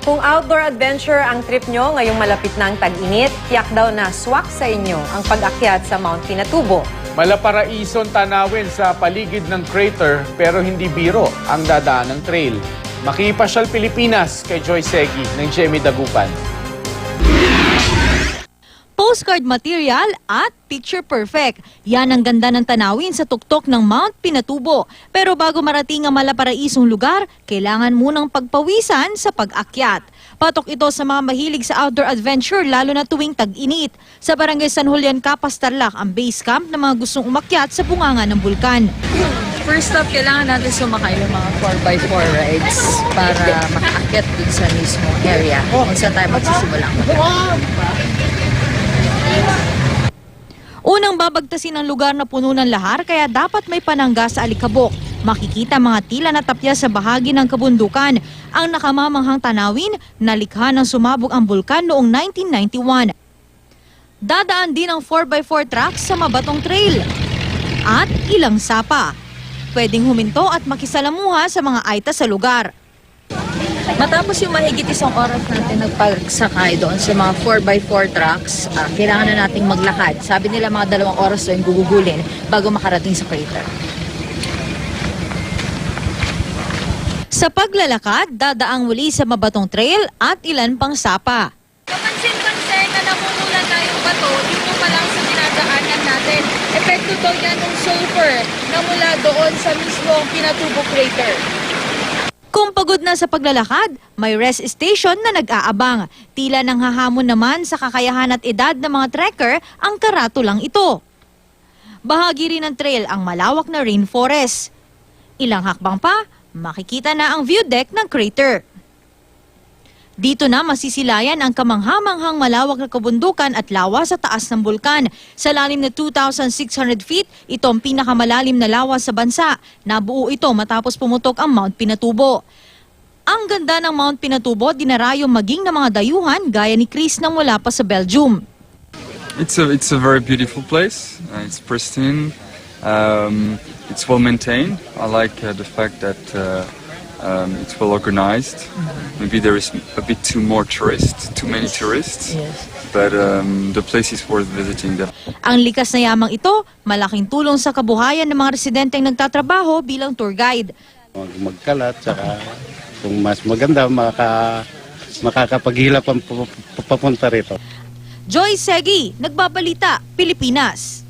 Kung outdoor adventure ang trip nyo ngayong malapit na ang tag-init, tiyak daw na swak sa inyo ang pag-akyat sa Mount Pinatubo. Malaparaison tanawin sa paligid ng crater pero hindi biro ang dadaan ng trail. Makipasyal Pilipinas kay Joy Segi ng Jemmy Dagupan. Postcard material at picture perfect. Yan ang ganda ng tanawin sa tuktok ng Mount Pinatubo. Pero bago marating ang malaparaisong lugar, kailangan munang pagpawisan sa pag-akyat. Patok ito sa mga mahilig sa outdoor adventure lalo na tuwing tag-init. Sa Barangay San Julian, Capas, Tarlac ang base camp ng mga gustong umakyat sa bunganga ng bulkan. First up, kailangan natin sumakay ng mga 4x4 rides para makaakyat dun sa mismong area kung saan tayo magsisimulang. Unang babagtasin ang lugar na puno ng lahar kaya dapat may panangga sa alikabok. Makikita mga tila na tapya sa bahagi ng kabundukan. Ang nakamamanghang tanawin na likha ng sumabog ang bulkan noong 1991. Dadaan din ang 4x4 trucks sa Mabatong Trail at ilang sapa. Pwedeng huminto at makisalamuha sa mga aita sa lugar. Matapos yung mahigit isang oras natin nagpagsakay doon sa mga 4x4 trucks, kailangan na nating maglakad. Sabi nila mga 2 oras doon gugugulin bago makarating sa crater. Sa paglalakad, dadaang muli sa Mabatong Trail at ilan pang sapa. Kapansin-pansin na namumulan na yung bato dito pa lang sa dinadaanan natin. Epekto daw yan ng sulfur na mula doon sa mismong Pinatubo crater. Kung pagod na sa paglalakad, may rest station na nag-aabang. Tila nang hahamon naman sa kakayahan at edad ng mga trekker ang karatulang ito. Bahagi rin ng trail ang malawak na rainforest. Ilang hakbang pa, makikita na ang view deck ng crater. Dito na masisilayan ang kamanghamanghang malawak na kabundukan at lawa sa taas ng bulkan. Sa lalim na 2,600 feet, ito ang pinakamalalim na lawa sa bansa. Nabuo ito matapos pumutok ang Mount Pinatubo. Ang ganda ng Mount Pinatubo, dinarayong maging ng mga dayuhan gaya ni Chris na mula pa sa Belgium. It's a very beautiful place. It's pristine. It's well maintained. I like the fact that it's well organized. Maybe there is a bit too many tourists. But the place is worth visiting. Ang likas na yamang ito, malaking tulong sa kabuhayan ng mga residenteng nagtatrabaho bilang tour guide. Magkalat, saka kung mas maganda, makakapaghilap ang papunta rito. Joy Segi, Nagbabalita, Pilipinas.